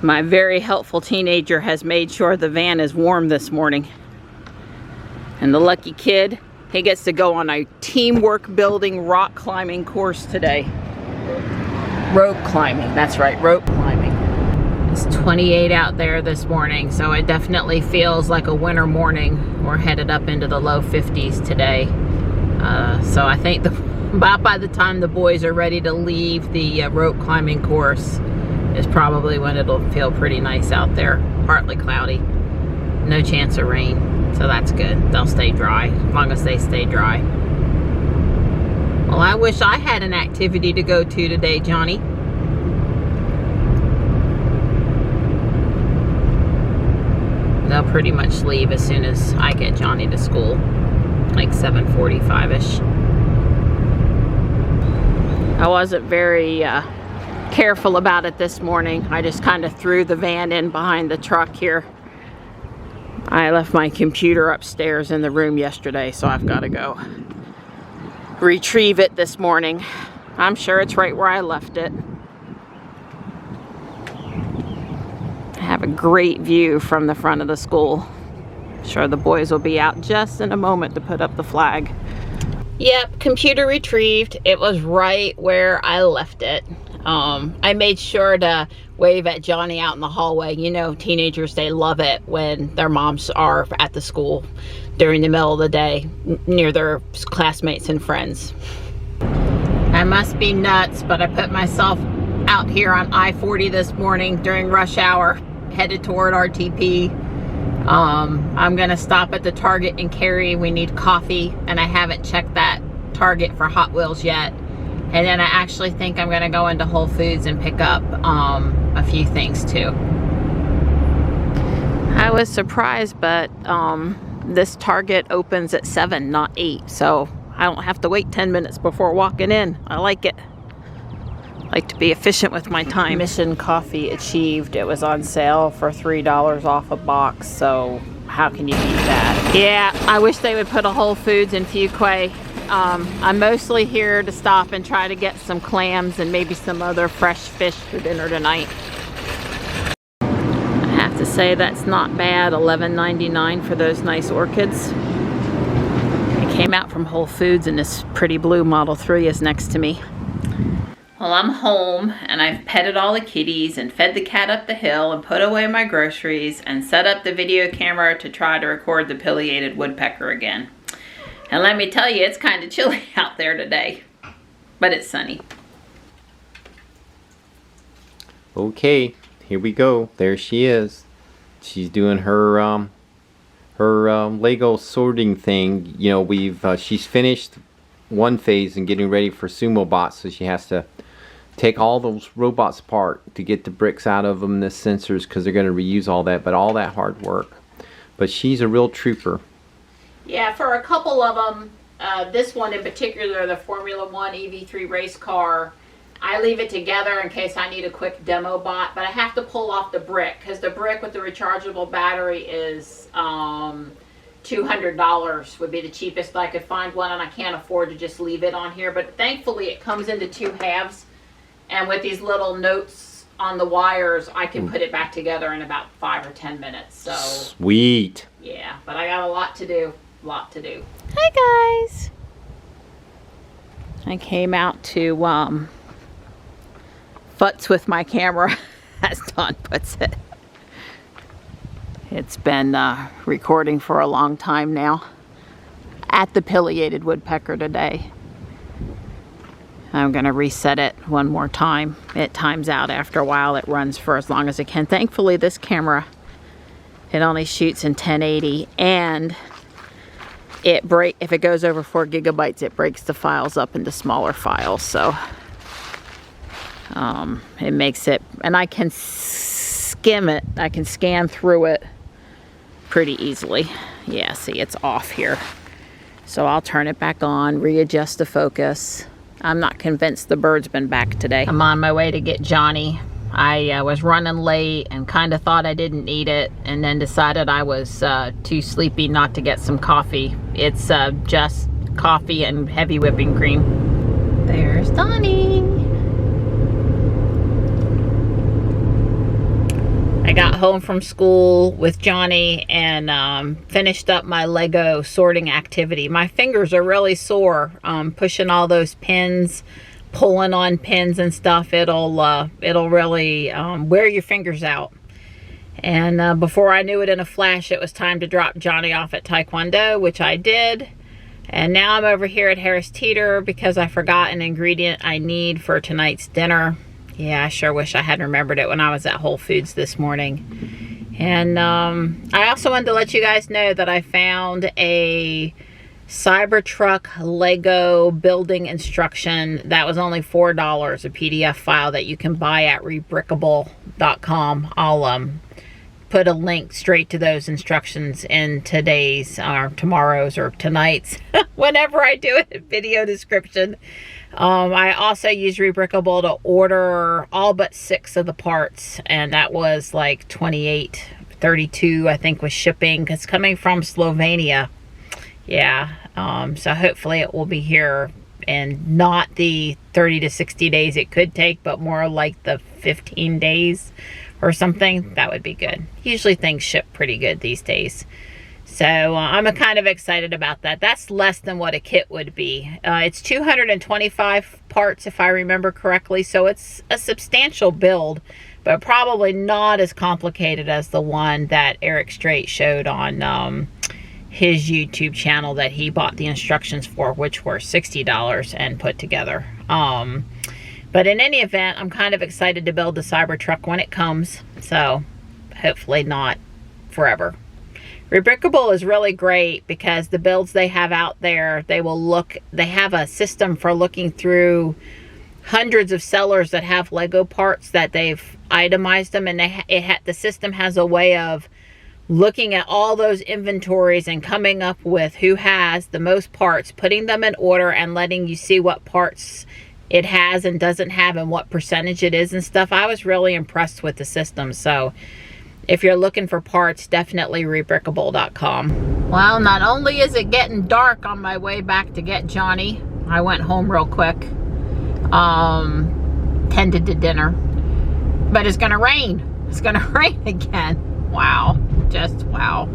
My very helpful teenager has made sure the van is warm this morning. And the lucky kid, he gets to go on a teamwork building rock climbing course today. Rope climbing, that's right, rope climbing. It's 28 out there this morning, so it definitely feels like a winter morning. We're headed up into the low 50s today. So I think about by the time the boys are ready to leave the rope climbing course is probably when it'll feel pretty nice out there. Partly cloudy, no chance of rain, so that's good. They'll stay dry, as long as they stay dry. Well, I wish I had an activity to go to today, Johnny. They'll pretty much leave as soon as I get Johnny to school, like 7:45-ish. I wasn't very careful about it this morning. I just kind of threw the van in behind the truck here. I left my computer upstairs in the room yesterday, so I've got to go retrieve it this morning. I'm sure it's right where I left it. I have a great view from the front of the school. I'm sure the boys will be out just in a moment to put up the flag. Yep, computer retrieved. It was right where I left it. I made sure to wave at Johnny out in the hallway. You know, teenagers, they love it when their moms are at the school during the middle of the day near their classmates and friends. I must be nuts, but I put myself out here on I-40 this morning during rush hour, headed toward RTP. I'm gonna stop at the Target in Cary. We need coffee, and I haven't checked that Target for Hot Wheels yet. And then I actually think I'm gonna go into Whole Foods and pick up a few things too. I was surprised, but this Target opens at 7, not 8, so I don't have to wait 10 minutes before walking in. I like it. I like to be efficient with my time. Mission coffee achieved. It was on sale for $3 off a box, so how can you beat that? Yeah, I wish they would put a Whole Foods in Fuquay. I'm mostly here to stop and try to get some clams and maybe some other fresh fish for dinner tonight. I have to say that's not bad. $11.99 for those nice orchids. It came out from Whole Foods, and this pretty blue Model 3 is next to me. Well, I'm home and I've petted all the kitties and fed the cat up the hill and put away my groceries and set up the video camera to try to record the pileated woodpecker again. And let me tell you, it's kind of chilly out there today, but it's sunny. Okay, here we go. There she is. She's doing her Lego sorting thing. You know, she's finished one phase and getting ready for sumo bots, so she has to take all those robots apart to get the bricks out of them, the sensors, because they're going to reuse all that, but all that hard work. But she's a real trooper. Yeah, for a couple of them, this one in particular, the Formula 1 EV3 race car, I leave it together in case I need a quick demo bot, but I have to pull off the brick, because the brick with the rechargeable battery is $200 would be the cheapest I could find one, and I can't afford to just leave it on here. But thankfully it comes into 2 halves, and with these little notes on the wires, I can put it back together in about 5 or 10 minutes. So sweet. Yeah, but I got a lot to do. Hi guys. I came out to futz with my camera, as Dawn puts it. It's been recording for a long time now at the pileated woodpecker today. I'm gonna reset it one more time. It times out after a while. It runs for as long as it can. Thankfully this camera, it only shoots in 1080, and if it goes over 4 gigabytes, it breaks the files up into smaller files. So it makes it, and I can skim it. I can scan through it pretty easily. Yeah, see, it's off here. So I'll turn it back on, readjust the focus. I'm not convinced the bird's been back today. I'm on my way to get Johnny. I was running late and kind of thought I didn't need it, and then decided I was too sleepy not to get some coffee. It's just coffee and heavy whipping cream. There's Donnie. I got home from school with Johnny and finished up my Lego sorting activity. My fingers are really sore, pushing all those pins, pulling on pins and stuff. It'll really wear your fingers out. And before I knew it, in a flash, it was time to drop Johnny off at Taekwondo, which I did. And now I'm over here at Harris Teeter because I forgot an ingredient I need for tonight's dinner. Yeah, I sure wish I had remembered it when I was at Whole Foods this morning. And I also wanted to let you guys know that I found a Cybertruck Lego building instruction that was only $4, a PDF file that you can buy at rebrickable.com. I'll put a link straight to those instructions in today's or tomorrow's or tonight's whenever I do a video description. I also use Rebrickable to order all but 6 of the parts, and that was like $28.32 I think was shipping. It's coming from Slovenia. Yeah, so hopefully it will be here in not the 30 to 60 days it could take, but more like the 15 days or something. That would be good. Usually things ship pretty good these days. So I'm kind of excited about that. That's less than what a kit would be. It's 225 parts if I remember correctly, so it's a substantial build, but probably not as complicated as the one that Eric Straight showed on his YouTube channel that he bought the instructions for, which were $60 and put together. But in any event, I'm kind of excited to build the Cybertruck when it comes, so hopefully not forever. Rebrickable is really great because the builds they have out there, they have a system for looking through hundreds of sellers that have Lego parts that they've itemized them, and the system has a way of looking at all those inventories and coming up with who has the most parts, putting them in order, and letting you see what parts it has and doesn't have and what percentage it is and stuff. I was really impressed with the system. So if you're looking for parts, definitely rebrickable.com. Well, not only is it getting dark on my way back to get Johnny, I went home real quick, tended to dinner, but it's gonna rain. It's gonna rain again. Wow, just wow.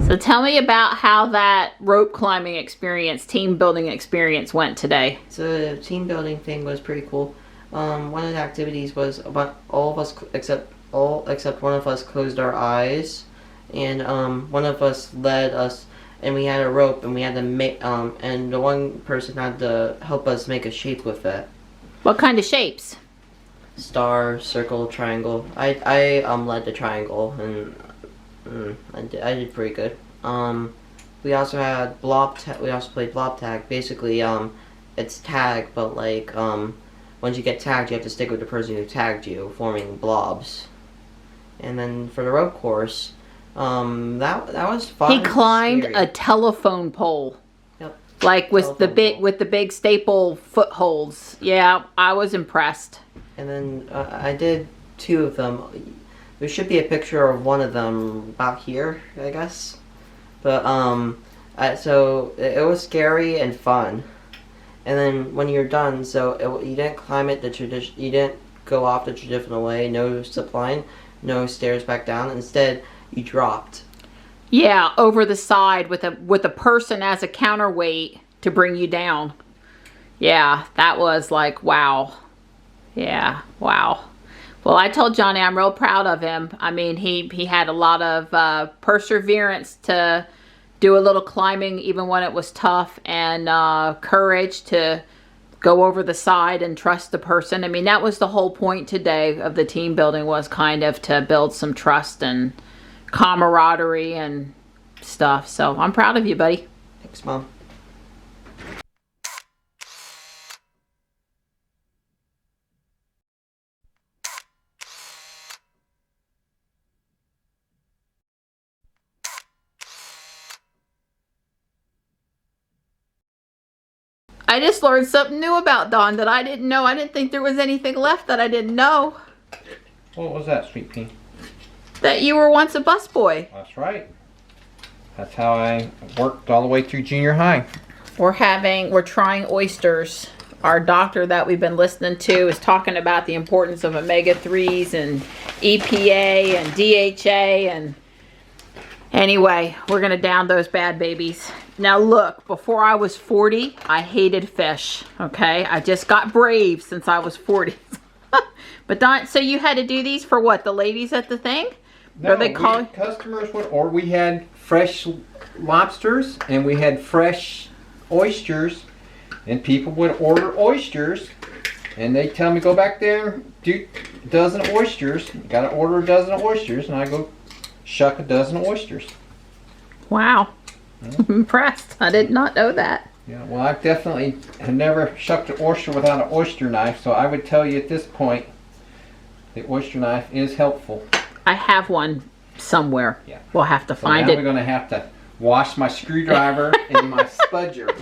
So tell me about how that rope climbing experience, team building experience went today. So the team building thing was pretty cool. One of the activities was about all of us except one of us closed our eyes, and one of us led us, and we had a rope, and we had to make and the one person had to help us make a shape with it. What kind of shapes? Star, circle, triangle. I led the triangle, and I did pretty good. We also had we also played blob tag. Basically, it's tag, but like once you get tagged, you have to stick with the person who tagged you, forming blobs. And then for the rope course, that was fun. He climbed a telephone pole. Yep. Like with the big staple footholds. Yeah, I was impressed. And then I did 2 of them. There should be a picture of one of them about here, I guess. But so it was scary and fun. And then when you're done, so you didn't climb it you didn't go off the traditional way, no zip line, no stairs back down. Instead, you dropped. Yeah, over the side with a person as a counterweight to bring you down. Yeah, that was like wow. Yeah, wow. Well, I told Johnny I'm real proud of him. I mean, he had a lot of perseverance to do a little climbing even when it was tough, and courage to go over the side and trust the person. I mean, that was the whole point today of the team building, was kind of to build some trust and camaraderie and stuff. So I'm proud of you, buddy. Thanks, Mom. I just learned something new about Dawn that I didn't know. I didn't think there was anything left that I didn't know. What was that, Sweet Pea? That you were once a busboy. That's right. That's how I worked all the way through junior high. We're trying oysters our doctor that we've been listening to is talking about the importance of omega-3s and EPA and DHA, and anyway, we're gonna down those bad babies. Now look, before I was 40, I hated fish, okay? I just got brave since I was 40. But Don, so you had to do these for what, the ladies at the thing? No, Or they call customers would, or we had fresh lobsters and we had fresh oysters, and people would order oysters, and they tell me go back there, do a dozen of oysters. Got to order a dozen of oysters, and I go shuck a dozen of oysters. Wow, I'm impressed. I did not know that. Yeah, well, I definitely have never shucked an oyster without an oyster knife, so I would tell you at this point, the oyster knife is helpful. I have one somewhere. Yeah. We'll have to So find now it. we're going to have to wash my screwdriver and my spudger.